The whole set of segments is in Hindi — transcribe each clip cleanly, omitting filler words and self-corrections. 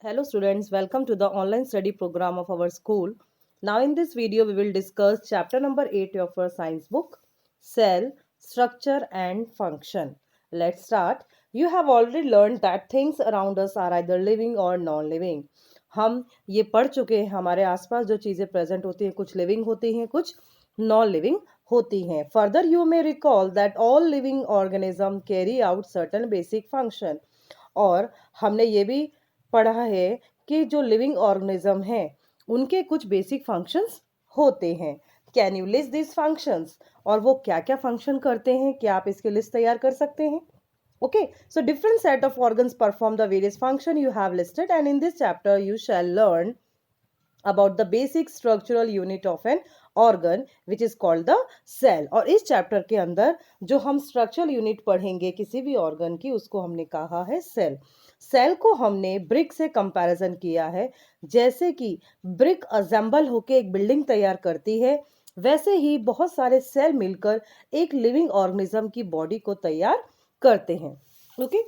Hello students, welcome to the online study program of our school. Now in this video we will discuss chapter number 8 of our science book, Cell, Structure and Function. Let's start. You have already learned that things around us are either living or non-living. हम ये पढ़ चुके हैं हमारे आसपास जो चीज़ें प्रेजेंट होती हैं कुछ लिविंग होती हैं कुछ नॉन लिविंग होती हैं. Further you may recall that all living organisms carry out certain basic function. और हमने ये भी पढ़ा है कि जो लिविंग ऑर्गेनिज्म हैं उनके कुछ बेसिक फंक्शंस होते हैं. Can you list this functions? और वो क्या क्या फंक्शन करते हैं, क्या आप इसकी लिस्ट तैयार कर सकते हैं? Okay, so different set of organs perform the various function you have listed, and in this chapter you shall learn about the basic structural unit of an organ which is called the cell. और इस चैप्टर के अंदर जो हम स्ट्रक्चरल यूनिट पढ़ेंगे किसी भी ऑर्गन की उसको हमने कहा है सेल. सेल को हमने ब्रिक से कंपैरिजन किया है. जैसे कि ब्रिक असेंबल होके एक बिल्डिंग तैयार करती है वैसे ही बहुत सारे सेल मिलकर एक लिविंग ऑर्गेनिज्म की बॉडी को तैयार करते हैं. Okay,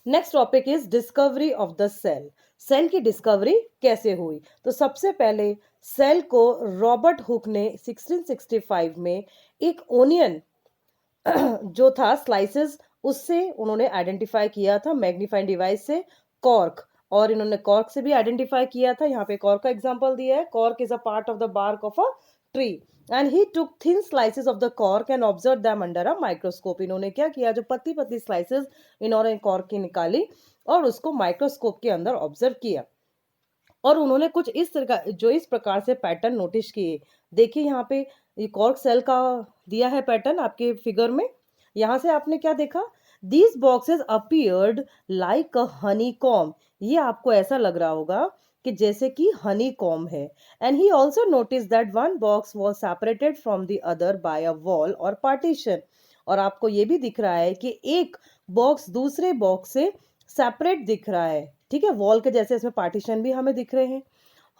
next topic is discovery of the cell. Cell की डिस्कवरी कैसे हुई? तो सबसे पहले सेल को रॉबर्ट हुक ने 1665 में एक ओनियन जो था स्लाइसेस उससे उन्होंने आइडेंटिफाई किया था मैग्नीफाइंग डिवाइस से. कॉर्क, और इन्होंने कॉर्क से भी आइडेंटिफाई किया था. यहाँ पे कॉर्क का एग्जांपल दिया है. Cork is a part of the bark of a tree and he took thin slices of the cork and observe them under a microscope. इन्होंने क्या किया, जो पतली पतली स्लाइसेस इन्होंने कॉर्क की निकाली और उसको माइक्रोस्कोप के अंदर ऑब्जर्व किया और उन्होंने कुछ इस तरह जो इस प्रकार से पैटर्न नोटिस किए. देखिए यहाँ पे ये कॉर्क सेल का दिया है पैटर्न आपके फिगर में. यहाँ से आपने क्या देखा, these boxes appeared like a Honey com. ये आपको ऐसा लग रहा होगा कि जैसे कि हनी कॉम है. And he also notice that one box was separated from the other by a wall और पार्टीशन. और आपको ये भी दिख रहा है कि एक बॉक्स दूसरे बॉक्स से सेपरेट दिख रहा है. ठीक है, वॉल के जैसे इसमें पार्टीशन भी हमें दिख रहे हैं.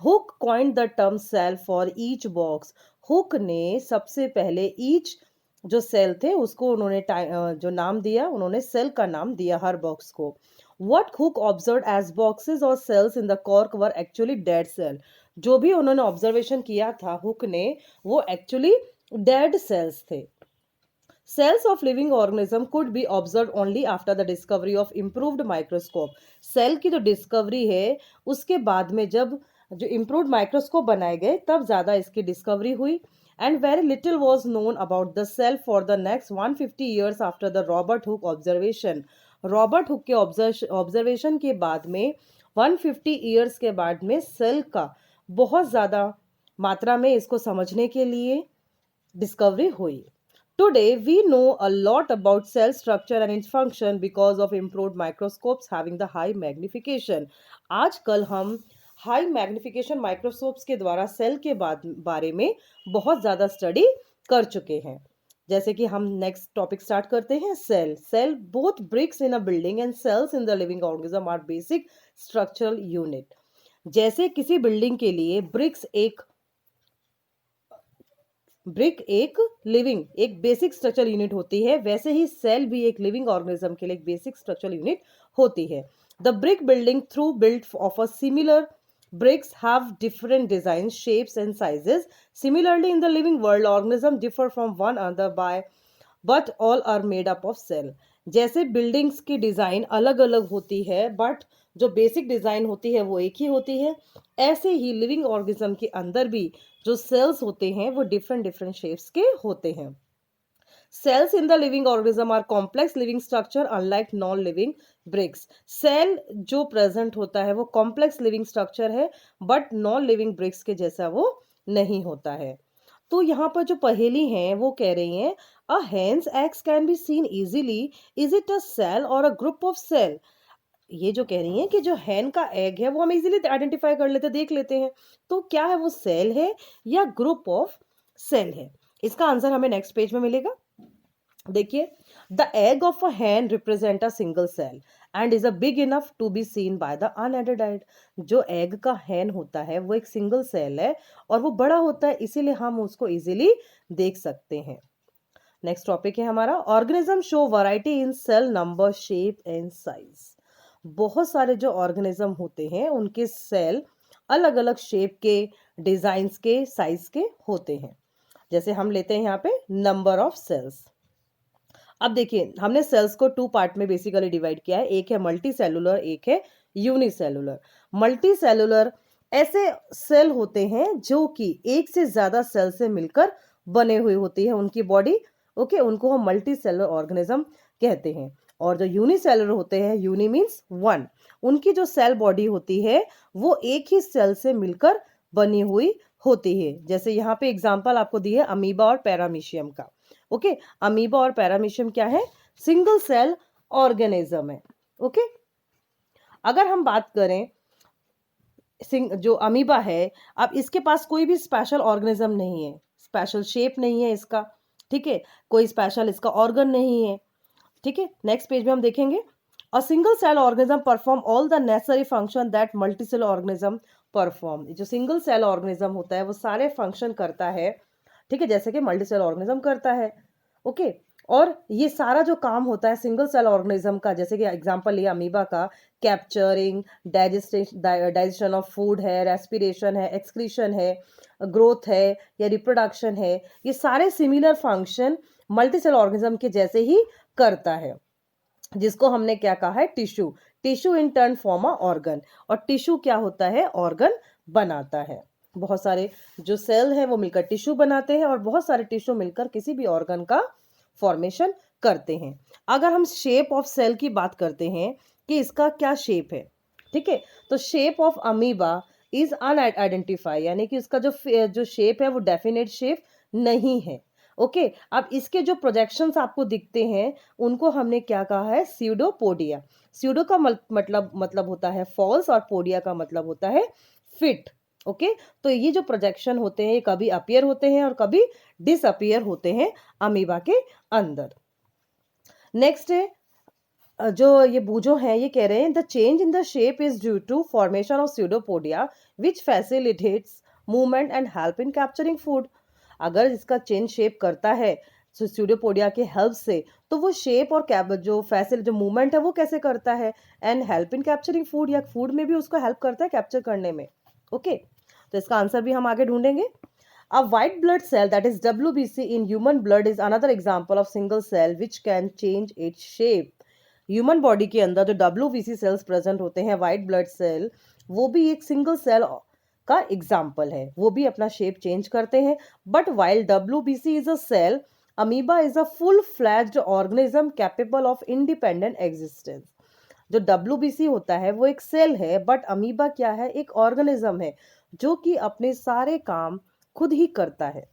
Hooke coined the term cell for each box. Hooke ने सबसे पहले ईच जो सेल थे उसको उन्होंने जो नाम दिया, उन्होंने सेल का नाम दिया हर बॉक्स को. What Hook observed as boxes or cells in the cork were actually dead cell. जो भी उन्होंने ऑब्जर्वेशन किया था हुक ने वो एक्चुअली डेड सेल्स थे. Cells of living organism could be observed only after the discovery of improved microscope. Cell की जो डिस्कवरी है उसके बाद में जब जो इम्प्रूव्ड माइक्रोस्कोप बनाए गए तब ज़्यादा इसकी डिस्कवरी हुई. And very little was known about the cell for the next 150 years after the Robert Hooke observation. Robert Hooke के ऑब्जर्वेशन के बाद में 150 ईयर्स के बाद में सेल का बहुत ज़्यादा मात्रा में इसको समझने के लिए डिस्कवरी हुई. Today, we know a lot about cell structure and its function because of improved microscopes having the high magnification. आजकल हम हाई मैग्निफिकेशन माइक्रोस्कोप्स के द्वारा सेल के बारे में बहुत ज़्यादा स्टडी कर चुके हैं. जैसे कि हम नेक्स्ट टॉपिक स्टार्ट करते हैं. Cell. Cell both bricks in a building and cells in the living organism are basic structural unit. जैसे किसी बिल्डिंग के लिए ब्रिक एक लिविंग एक बेसिक स्ट्रक्चरल यूनिट होती है वैसे ही सेल भी एक लिविंग ऑर्गेनिज्म के लिए एक बेसिक स्ट्रक्चरल यूनिट होती है. The brick building through built of a similar bricks have different designs, shapes and sizes. Similarly, in the living world, organisms differ from one another but all are made up of cell. जैसे बिल्डिंग्स की डिज़ाइन अलग अलग होती है बट जो बेसिक डिज़ाइन होती है वो एक ही होती है. ऐसे ही लिविंग ऑर्गेनिज्म के अंदर भी जो सेल्स होते हैं वो डिफरेंट डिफरेंट शेप्स के होते हैं. Cells in the living organism are complex living structure unlike non-living bricks. Cell जो प्रेजेंट होता है वो कॉम्प्लेक्स लिविंग स्ट्रक्चर है बट नॉन लिविंग ब्रिक्स के जैसा वो नहीं होता है. तो यहाँ पर जो पहेली हैं वो कह रही हैं अ hen's eggs can be seen easily. Is it a cell or a group of cell? ये जो कह रही हैं कि जो हैन का एग है वो हम इजीली आइडेंटिफाई कर लेते देख लेते हैं. तो क्या है वो सेल है या ग्रुप ऑफ सेल है? इसका आंसर हमें नेक्स्ट पेज में मिलेगा. देखिए, the egg of a hen represent a single cell and is a big enough to be seen by the unaided eye. जो एग का हैन होता है वो एक सिंगल सेल है और वो बड़ा होता है इसीलिए हम उसको इजीली देख सकते हैं. नेक्स्ट टॉपिक है हमारा organism show variety in cell number shape and size. बहुत सारे जो ऑर्गेनिज्म होते हैं उनके सेल अलग अलग शेप के, डिजाइन्स के, साइज के होते हैं। जैसे हम लेते हैं यहाँ पे नंबर ऑफ सेल्स। अब देखिए हमने सेल्स को टू पार्ट में बेसिकली डिवाइड किया है, एक है मल्टी सेलुलर, एक है यूनिसेलुलर। मल्टी सेलुलर ऐसे सेल होते हैं जो कि एक से ज्यादा सेल से मिलकर बने हुए होती है उनकी बॉडी। ओके, उनको हम मल्टी सेलुलर ऑर्गेनिज्म कहते हैं। और जो यूनिसेलुलर होते हैं, यूनि मीन्स वन, उनकी जो सेल बॉडी होती है वो एक ही सेल से मिलकर बनी हुई होती है। जैसे यहाँ पे एग्जांपल आपको दी है अमीबा और पैरामीशियम का। ओके, अमीबा और पैरामीशियम क्या है? सिंगल सेल ऑर्गेनिज्म है। ओके, अगर हम बात करें जो अमीबा है, अब इसके पास कोई भी स्पेशल ऑर्गेनिज्म नहीं है, स्पेशल शेप नहीं है इसका, ठीक है, कोई स्पेशल इसका ऑर्गन नहीं है। ठीक है, नेक्स्ट पेज में हम देखेंगे a single cell organism perform all the necessary function that multi cell organism perform. जो सिंगल सेल ऑर्गेनिज्म होता है वो सारे फंक्शन करता है, ठीक है, जैसे कि मल्टी सेल ऑर्गेनिज्म करता है। ओके, और ये सारा जो काम होता है सिंगल सेल ऑर्गेनिज्म का, जैसे कि एग्जांपल लिया अमीबा का, कैप्चरिंग, डाइजेशन ऑफ फूड है, रेस्पिरेशन है, एक्सक्रीशन है, ग्रोथ है या रिप्रोडक्शन है, ये सारे similar function multi cell organism के जैसे ही करता है, जिसको हमने क्या कहा है? Tissue. Tissue in turn form a organ, और टिश्यू क्या होता है? ऑर्गन बनाता है। बहुत सारे जो सेल हैं वो मिलकर टिश्यू बनाते हैं और बहुत सारे टिश्यू मिलकर किसी भी ऑर्गन का फॉर्मेशन करते हैं। अगर हम शेप ऑफ सेल की बात करते हैं कि इसका क्या शेप है, ठीक है, तो shape of amoeba is unidentified, यानी कि उसका जो शेप है वो डेफिनेट शेप नहीं है। ओके, अब इसके जो प्रोजेक्शंस आपको दिखते हैं उनको हमने क्या कहा है? स्यूडोपोडिया। स्यूडो का मतलब होता है फॉल्स और पोडिया का मतलब होता है फिट। ओके, तो ये जो प्रोजेक्शन होते हैं ये कभी अपीयर होते हैं और कभी डिसअपीयर होते हैं अमीबा के अंदर। नेक्स्ट है जो ये बूजो है ये कह रहे हैं the change in the shape is due to formation of pseudopodia which facilitates movement and help in capturing food. अगर इसका चेंज शेप करता है स्यूडोपोडिया के हेल्प से, तो वो शेप और जो मूवमेंट है वो कैसे करता है? And help in capturing food, या फूड में भी उसको हेल्प करता है कैप्चर करने में। ओके, तो इसका आंसर भी हम आगे ढूंढेंगे। A white blood cell, that is WBC in human blood, is another example of single cell which can change its shape. Human body के अंदर जो WBC सेल्स प्रेजेंट होते हैं, वाइट ब्लड सेल, वो भी एक सिंगल सेल का एग्जाम्पल है, वो भी अपना शेप चेंज करते हैं। But while WBC is a cell, amoeba is a full fledged organism capable of independent existence. जो WBC होता है वो एक सेल है, बट अमीबा क्या है? एक ऑर्गेनिज्म है जो कि अपने सारे काम खुद ही करता है।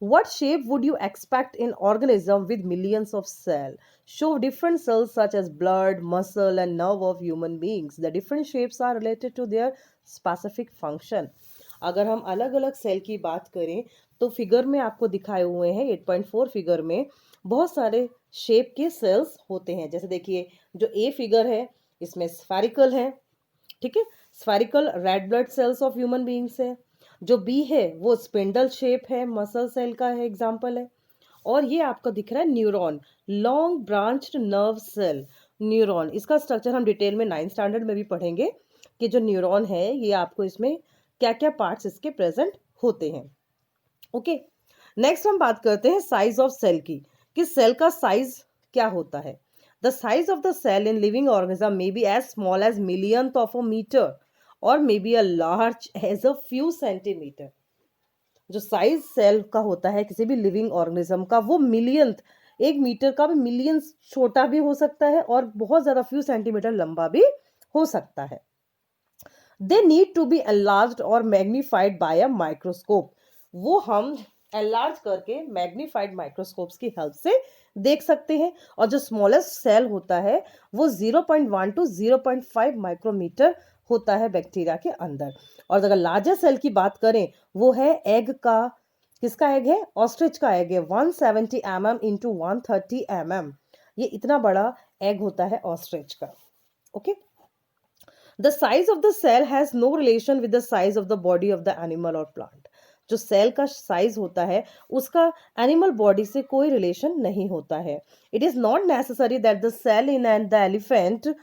What shape would you expect in organism with millions of cells? Show different cells such as blood, muscle and nerve of human beings. The different shapes are related to their specific function. अगर हम अलग अलग सेल की बात करें तो फिगर में आपको दिखाए हुए हैं 8.4 फिगर में बहुत सारे शेप के सेल्स होते हैं। जैसे देखिए जो ए फिगर है इसमें स्फेरिकल है, ठीक है, spherical red blood cells of human beings है। जो बी है वो स्पिंडल शेप है, मसल सेल का है, एग्जाम्पल है। और ये आपको दिख रहा है neuron, long branched nerve cell. Neuron, इसका स्ट्रक्चर हम डिटेल में 9th स्टैंडर्ड में भी पढ़ेंगे कि जो न्यूरॉन है ये आपको इसमें क्या क्या पार्ट्स इसके प्रेजेंट होते हैं। ओके, नेक्स्ट हम बात करते हैं साइज ऑफ सेल की, कि सेल का साइज क्या होता है। The size of the cell in living organism may be as small as millionth of a metre और may be a large as a few centimetre. जो साइज सेल का होता है किसी भी लिविंग ऑर्गेनिज्म का वो मिलियंथ, 1 मीटर का भी मिलियंस छोटा भी हो सकता है और बहुत ज्यादा फ्यू सेंटीमीटर लंबा भी हो सकता है। They need to be enlarged और मैग्नीफाइड बाय अ माइक्रोस्कोप। वो हम एनलार्ज करके मैग्नीफाइड माइक्रोस्कोप्स की हेल्प से देख सकते हैं। और जो स्मॉलेस्ट सेल होता है वो 0.1 टू 0.5 माइक्रोमीटर होता है बैक्टीरिया के अंदर। और अगर लार्जर सेल की बात करें वो है एग का, किसका एग है? ऑस्ट्रिच का एग है, 170 mm इंटू 130 mm। ये इतना बड़ा एग होता है ऑस्ट्रिच का। Okay, the size of the cell has no relation with the size of the body of the animal और प्लांट। जो सेल का साइज होता है उसका एनिमल बॉडी से कोई रिलेशन नहीं होता है। It is not necessary that the cell in and the elephant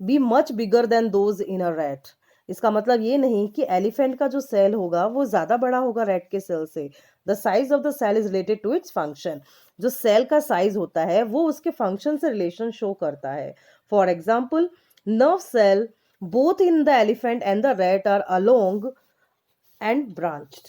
be much bigger than those in a rat. इसका मतलब ये नहीं कि एलिफेंट का जो सेल होगा वो ज्यादा बड़ा होगा रैट के सेल से। The size of the cell is related to its function. जो सेल का साइज होता है वो उसके फंक्शन से रिलेशन शो करता है। For example, nerve cell both in the elephant and the rat are along and branched.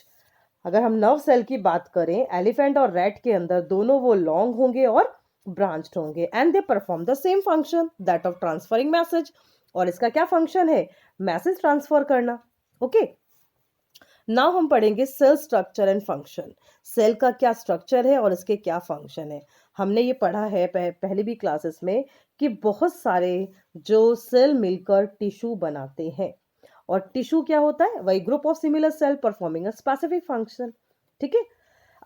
अगर हम नर्व सेल की बात करें, एलिफेंट और रैट के अंदर दोनों वो लॉन्ग होंगे और ब्रांच्ड होंगे, and they perform the same function that of transferring message. और इसका क्या फंक्शन है? मैसेज ट्रांसफर करना। ओके, नाउ हम पढ़ेंगे cell structure and function. Cell का क्या स्ट्रक्चर है और इसके क्या फंक्शन है। हमने ये पढ़ा है पहले भी क्लासेस में कि बहुत सारे जो सेल मिलकर टिश्यू बनाते हैं, और टिश्यू क्या होता है? वही group of similar cell performing a specific function. ठीक है,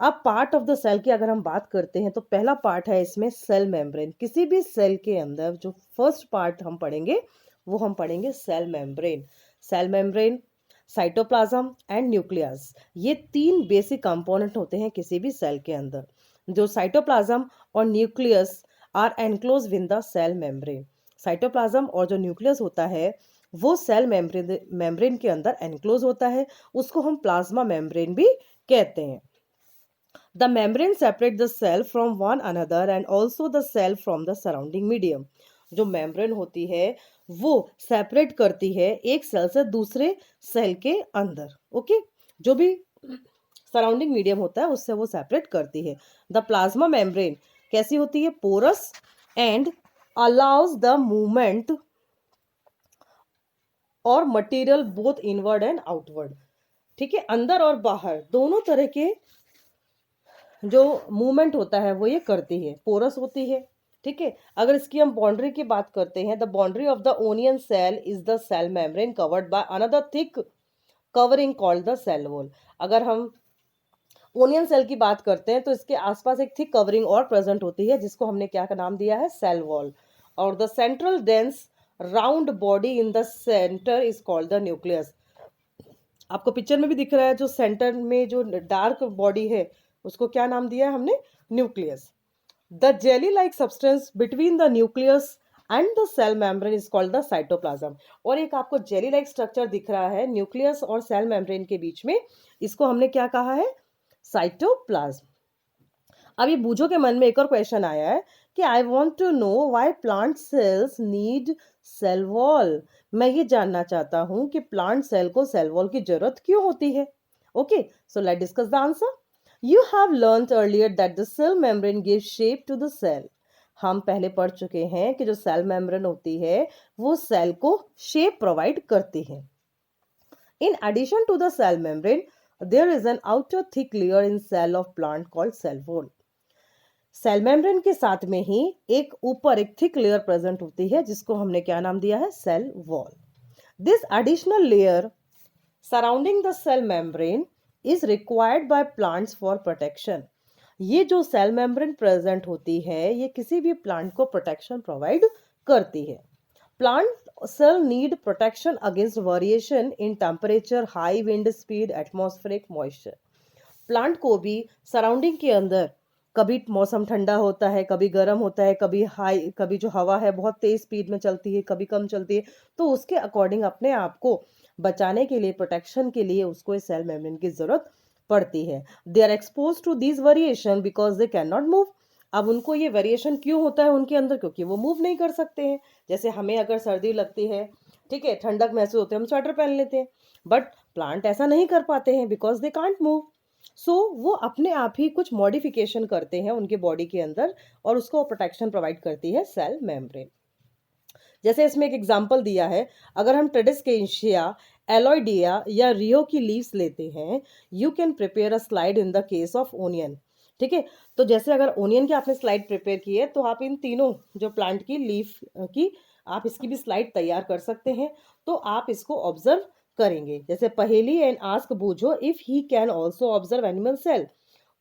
अब पार्ट ऑफ द सेल की अगर हम बात करते हैं तो पहला पार्ट है इसमें सेल मेम्ब्रेन। किसी भी सेल के अंदर जो फर्स्ट पार्ट हम पढ़ेंगे वो हम पढ़ेंगे cell membrane. Cell membrane, cytoplasm and nucleus, ये तीन बेसिक कंपोनेंट होते हैं किसी भी सेल के अंदर। जो साइटोप्लाज्म और nucleus are enclose with the cell membrane. Cytoplasm और जो न्यूक्लियस होता है वो सेल मेम्ब्रेन के अंदर एनक्लोज होता है, उसको हम प्लाज्मा मेम्ब्रेन भी कहते हैं। The membrane separate the cell from one another and also the cell from the surrounding medium. जो मेम्ब्रेन होती है वो सेपरेट करती है एक सेल से दूसरे सेल के अंदर। ओके, जो भी सराउंडिंग मीडियम होता है उससे वो सेपरेट करती है। द प्लाज्मा मेम्ब्रेन कैसी होती है? Porous and allows the movement और material both inward and outward. ठीक है, अंदर और बाहर दोनों तरह के जो मूवमेंट होता है वो ये करती है, पोरस होती है। ठीक है, अगर इसकी हम बाउंड्री की बात करते हैं, the boundary of the onion cell is the cell membrane covered by another thick covering called the cell wall. अगर हम ओनियन सेल की बात करते हैं तो इसके आसपास एक थिक कवरिंग और प्रेजेंट होती है जिसको हमने क्या का नाम दिया है? Cell wall. और the central dense round body in the centre is called the nucleus. आपको पिक्चर में भी दिख रहा है, जो सेंटर में जो डार्क बॉडी है उसको क्या नाम दिया है हमने? Nucleus. The jelly like substance between the nucleus and the cell membrane is called the cytoplasm. और एक आपको जेली लाइक स्ट्रक्चर दिख रहा है न्यूक्लियस और सेल मेम्ब्रेन के बीच में, इसको हमने क्या कहा है? साइटोप्लाज्म। अब ये बूझो के मन में एक और क्वेश्चन आया है कि I want to know why plant cells need cell wall. मैं ये जानना चाहता हूं कि प्लांट सेल को सेल वॉल की जरूरत क्यों होती है। Okay, so let discuss the answer. You have learned earlier that the cell membrane gives shape to the cell. हम पहले पढ़ चुके हैं कि जो सेल मेम्ब्रेन होती है वो सेल को शेप प्रोवाइड करती है। In addition to the cell membrane, there is an outer thick layer in cell of plant called cell wall. Cell membrane के साथ में ही एक ऊपर एक थिक लेयर प्रेजेंट होती है जिसको हमने क्या नाम दिया है? Cell wall. This additional layer surrounding the cell membrane is required by plants for protection. ये जो सेल मेम्ब्रेन प्रेजेंट होती है ये किसी भी प्लांट को प्रोटेक्शन प्रोवाइड करती है। Plant cell need protection against variation in temperature, high wind speed, atmospheric moisture. Plant को भी सराउंडिंग के अंदर कभी मौसम ठंडा होता है, कभी गर्म होता है, कभी जो हवा है बहुत तेज स्पीड में चलती है, कभी कम चलती है, तो उसके अकॉर्डिंग अपने आप को बचाने के लिए, प्रोटेक्शन के लिए उसको इस सेल मेम्ब्रेन की जरूरत पड़ती है। They are expose to this variation because they can not move. अब उनको ये वेरिएशन क्यों होता है उनके अंदर? क्योंकि वो मूव नहीं कर सकते हैं। जैसे हमें अगर सर्दी लगती है, ठीक है, ठंडक महसूस होती है, हम स्वेटर पहन लेते हैं, बट प्लांट ऐसा नहीं कर पाते हैं बिकॉज दे कांट मूव। सो वो अपने आप ही कुछ मॉडिफिकेशन करते हैं उनके बॉडी के अंदर और उसको प्रोटेक्शन प्रोवाइड करती है सेल मेम्ब्रेन। जैसे इसमें एक एग्जांपल दिया है, अगर हम ट्रेडिस्केंशिया, एलॉयडिया या रियो की लीव्स लेते हैं, you can prepare a slide in the case of onion. ठीक है, तो जैसे अगर ओनियन की आपने स्लाइड प्रिपेयर की है तो आप इन तीनों जो प्लांट की लीफ की आप इसकी भी स्लाइड तैयार कर सकते हैं। तो आप इसको ऑब्जर्व करेंगे। जैसे Paheli and ask Boojho if he can also observe animal cell.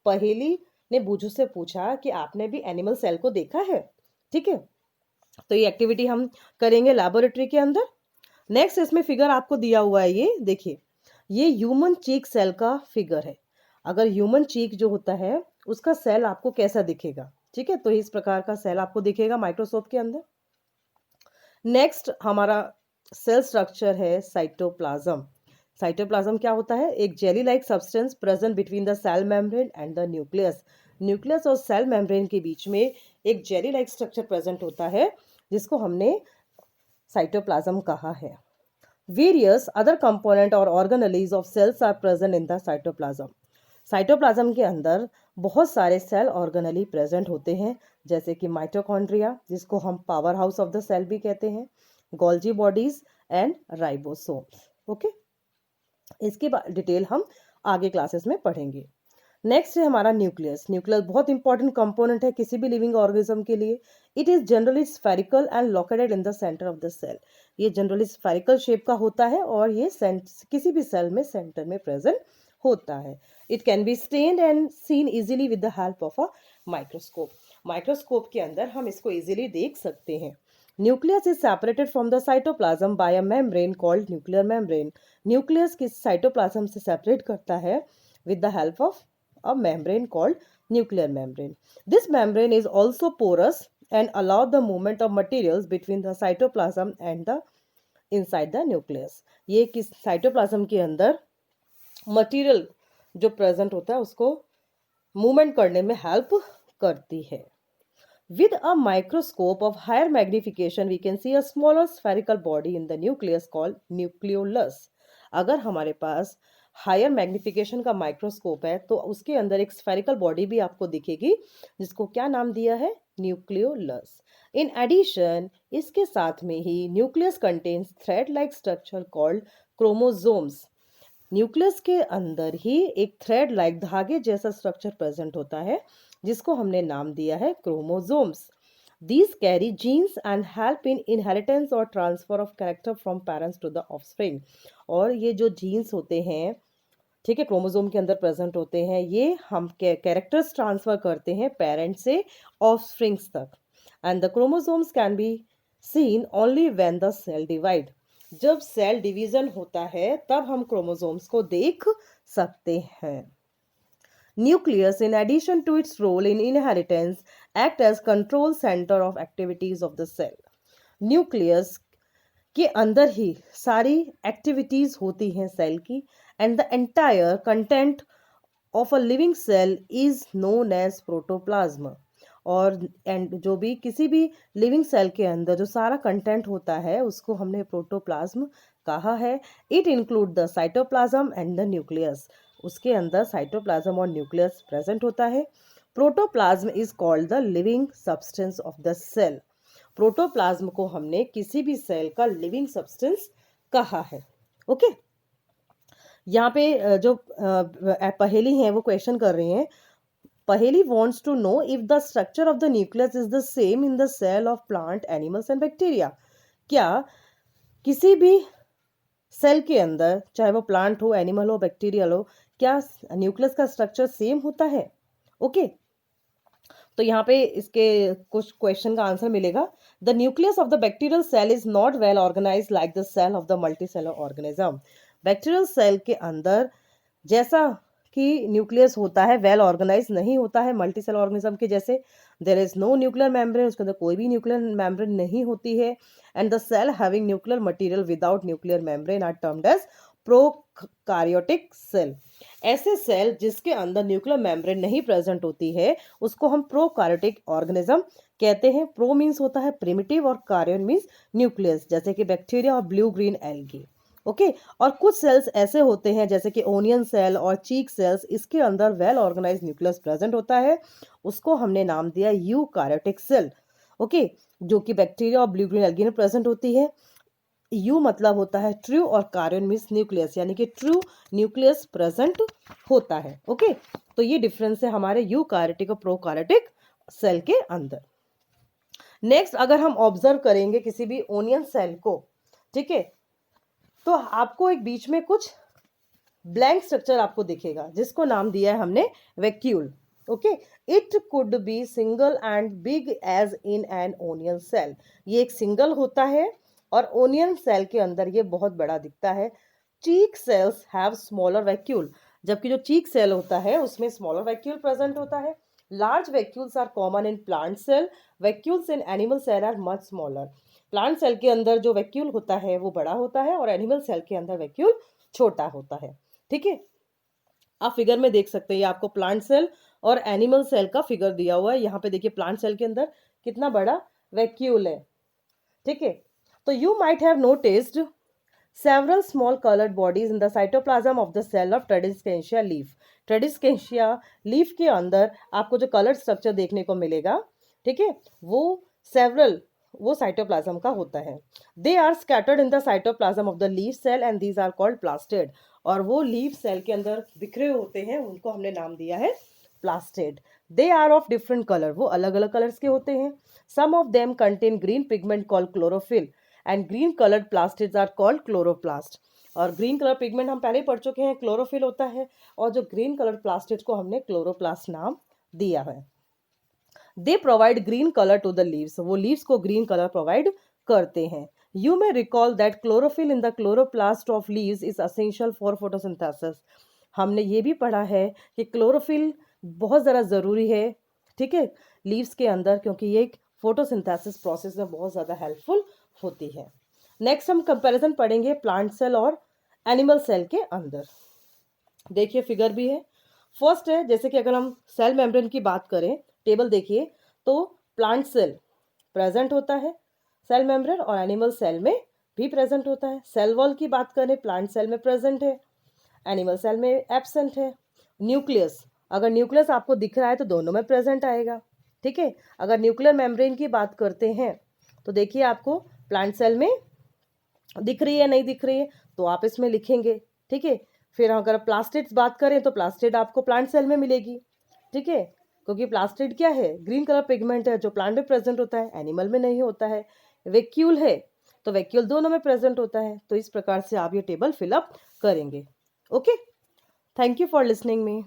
Paheli ने बूझो से पूछा कि आपने भी एनिमल सेल को देखा है। ठीक है, तो ये एक्टिविटी हम करेंगे लैबोरेटरी के अंदर। नेक्स्ट इसमें फिगर आपको दिया हुआ है, ये देखिए, ये ह्यूमन चीक सेल का फिगर है। अगर ह्यूमन चीक जो होता है उसका सेल आपको कैसा दिखेगा? ठीक है, तो इस प्रकार का सेल आपको दिखेगा माइक्रोस्कोप के अंदर। नेक्स्ट हमारा सेल स्ट्रक्चर है साइटोप्लाज्म। साइटोप्लाज्म क्या होता है? एक jelly like substance present between the cell membrane and the nucleus. Nucleus और सेल मेम्ब्रेन के बीच में एक जेली लाइक स्ट्रक्चर प्रेजेंट होता है जिसको हमने साइटोप्लाज्म कहा है। वेरियस अदर कंपोनेंट और organelles of cells are present in the cytoplasm. Cytoplasm के अंदर बहुत सारे सेल ऑर्गेनेली प्रेजेंट होते हैं, जैसे कि माइटोकॉन्ड्रिया, जिसको हम power house of the cell भी कहते हैं, Golgi bodies and ribosomes. Okay, इसकी डिटेल हम आगे क्लासेस में पढ़ेंगे। नेक्स्ट है हमारा न्यूक्लियस। न्यूक्लियस बहुत इंपॉर्टेंट कंपोनेंट है किसी भी लिविंग ऑर्गेनिज्म के लिए। It is generally spherical and located in the centre of the cell. ये जनरली स्फेरिकल शेप का होता है और ये किसी भी सेल में सेंटर में प्रेजेंट होता है। It can be stained and seen easily with the help of a microscope. Microscope के अंदर हम इसको इजीली देख सकते हैं। Nucleus is separated from the cytoplasm by a membrane called nuclear membrane. Nucleus किस साइटोप्लाज्म से सेपरेट करता है with the help of a membrane called nuclear membrane. This membrane is also porous and allow the movement of materials between the cytoplasm and the inside the nucleus. ये किस साइटोप्लाज्म के अंदर मटेरियल जो प्रेजेंट होता है उसको मूवमेंट करने में हेल्प करती है। With a microscope of higher magnification, we can see a smaller spherical body in the nucleus called nucleolus. अगर हमारे पास हायर मैग्निफिकेशन का माइक्रोस्कोप है तो उसके अंदर एक स्फेरिकल बॉडी भी आपको दिखेगी, जिसको क्या नाम दिया है? न्यूक्लियोलस। इन एडिशन, इसके साथ में ही nucleus contains thread like structure called chromosomes. Nucleus के अंदर ही एक थ्रेड लाइक धागे जैसा स्ट्रक्चर प्रेजेंट होता है जिसको हमने नाम दिया है chromosomes. These carry genes and help in inheritance और transfer of character from parents to the offspring। और ये जो जीन्स होते हैं, ठीक है, क्रोमोसोम के अंदर प्रेजेंट होते हैं, ये हम कैरेक्टर्स ट्रांसफर करते हैं पेरेंट से ऑफस्प्रिंग्स तक। And the chromosomes can be seen only when the cell divide. जब सेल डिवीजन होता है तब हम क्रोमोसोम्स को देख सकते हैं। Nucleus, in addition to its role in inheritance, act as control center of activities of the cell. Nucleus के अंदर ही सारी एक्टिविटीज होती हैं सेल की, and the entire content of a living cell is known as protoplasm. और एंड जो भी किसी भी लिविंग सेल के अंदर जो सारा कंटेंट होता है उसको हमने प्रोटोप्लाज्म कहा है। It include the cytoplasm and the nucleus. उसके अंदर साइटोप्लाज्म और न्यूक्लियस प्रेजेंट होता है। Protoplasm is called the living substance of the cell. Protoplasm को हमने किसी भी सेल का लिविंग सब्सटेंस कहा है। ओके, यहाँ पे जो पहेली है वो क्वेश्चन कर रही हैं। पहेली wants to know if the structure of the nucleus is the same in the cell of plant, animals and bacteria। क्या किसी भी सेल के अंदर, चाहे वो प्लांट हो, एनिमल हो, बैक्टीरियल हो, क्या न्यूक्लियस का स्ट्रक्चर सेम होता है? ओके, तो यहाँ पे इसके कुछ क्वेश्चन का आंसर मिलेगा। The nucleus of the bacterial cell is not well organize like the cell of the multicellular organism. Bacterial cell के अंदर जैसा कि न्यूक्लियस होता है वेल ऑर्गेनाइज नहीं होता है मल्टीसेलर ऑर्गेनिज्म के जैसे। There is no nuclear membrane, उसके अंदर कोई भी न्यूक्लियर मेम्ब्रेन नहीं होती है। And the cell having nuclear material without nuclear membrane are termed as prokaryotic cell. ऐसे सेल जिसके अंदर न्यूक्लियर मेम्ब्रेन नहीं प्रेजेंट होती है उसको हम प्रोकार्योटिक ऑर्गेनिज्म कहते हैं। प्रो मीन्स होता है प्रिमिटिव और कार्योन मीन्स न्यूक्लियस, जैसे कि बैक्टीरिया और ब्लू ग्रीन एल्गी। ओके, और कुछ सेल्स ऐसे होते हैं जैसे कि ओनियन सेल और चीक सेल्स, इसके अंदर वेल ऑर्गेनाइज न्यूक्लियस प्रेजेंट होता है, उसको हमने नाम दिया यूकार्योटिक सेल। ओके, जो कि बैक्टीरिया और ब्लू ग्रीन एल्गी में प्रेजेंट होती है। यू मतलब होता है ट्रू और कार्योन मीन्स न्यूक्लियस, यानी कि ट्रू न्यूक्लियस प्रेजेंट होता है। ओके, तो ये डिफरेंस है हमारे यूकार्योटिक और प्रोकार्योटिक सेल के अंदर। नेक्स्ट, अगर हम ऑब्जर्व करेंगे किसी भी ओनियन सेल को, ठीक है, तो आपको एक बीच में कुछ ब्लैंक स्ट्रक्चर आपको दिखेगा जिसको नाम दिया है हमने vacuole. Okay, it could be single and big as in an onion cell. ये एक सिंगल होता है और ओनियन सेल के अंदर ये बहुत बड़ा दिखता है। चीक सेल्स हैव स्मॉलर वैक्यूल, जबकि जो चीक सेल होता है उसमें स्मॉलर वैक्यूल प्रेजेंट होता है। Large vacuoles are common in plant cell, vacuoles in animal cell are much smaller. Plant cell के अंदर जो वैक्यूल होता है वो बड़ा होता है और एनिमल सेल के अंदर वैक्यूल छोटा होता है। ठीक है, आप फिगर में देख सकते हैं, ये आपको प्लांट सेल और एनिमल सेल का फिगर दिया हुआ है। यहाँ पे देखिए प्लांट सेल के अंदर कितना बड़ा वैक्यूल है। ठीक है, तो you might have noticed several small colored bodies in the cytoplasm of the cell of Tradescantia leaf. Tradescantia leaf के अंदर आपको जो कलर स्ट्रक्चर देखने को मिलेगा, ठीक है, वो several वो साइटोप्लाज्म का होता है। They are scattered in the cytoplasm of the leaf cell and these are called plastid. और वो लीफ सेल के अंदर बिखरे होते हैं, उनको हमने नाम दिया है plastid. They are of different color, वो अलग अलग कलर्स के होते हैं। Some of them contain green pigment called chlorophyll. And green coloured plastids are called chloroplast. और ग्रीन कलर पिगमेंट हम पहले ही पढ़ चुके हैं, क्लोरोफिल होता है, और जो ग्रीन कलर प्लास्टिड्स को हमने क्लोरोप्लास्ट नाम दिया है। They provide green colour to the leaves, वो लीव्स को ग्रीन कलर प्रोवाइड करते हैं। You may recall that chlorophyll in the chloroplast of leaves is essential for photosynthesis. हमने ये भी पढ़ा है कि क्लोरोफिल बहुत ज़्यादा ज़रूरी है, ठीक है, लीव्स के अंदर, क्योंकि ये फोटोसिंथेसिस प्रोसेस में बहुत ज़्यादा हेल्पफुल होती है। नेक्स्ट हम कंपैरिजन पढ़ेंगे प्लांट सेल और एनिमल सेल के अंदर। देखिए फिगर भी है। फर्स्ट है, जैसे कि अगर हम सेल मेम्ब्रेन की बात करें, टेबल देखिए, तो प्लांट सेल प्रेजेंट होता है सेल मेम्ब्रेन और एनिमल सेल में भी प्रेजेंट होता है। सेल वॉल की बात करें, प्लांट सेल में प्रेजेंट है, एनिमल सेल में एब्सेंट है। न्यूक्लियस, अगर न्यूक्लियस आपको दिख रहा है तो दोनों में प्रेजेंट आएगा। ठीक है, अगर न्यूक्लियर मेम्ब्रेन की बात करते हैं तो देखिए आपको प्लांट सेल में दिख रही है, नहीं दिख रही है, तो आप इसमें लिखेंगे। ठीक है, फिर अगर प्लास्टिड्स बात करें तो प्लास्टिड आपको प्लांट सेल में मिलेगी। ठीक है, क्योंकि प्लास्टिड क्या है, ग्रीन कलर पिगमेंट है जो प्लांट में प्रेजेंट होता है, एनिमल में नहीं होता है। वैक्यूल है तो वैक्यूल दोनों में प्रेजेंट होता है। तो इस प्रकार से आप ये टेबल फिलअप करेंगे। Okay, thank you for listening me.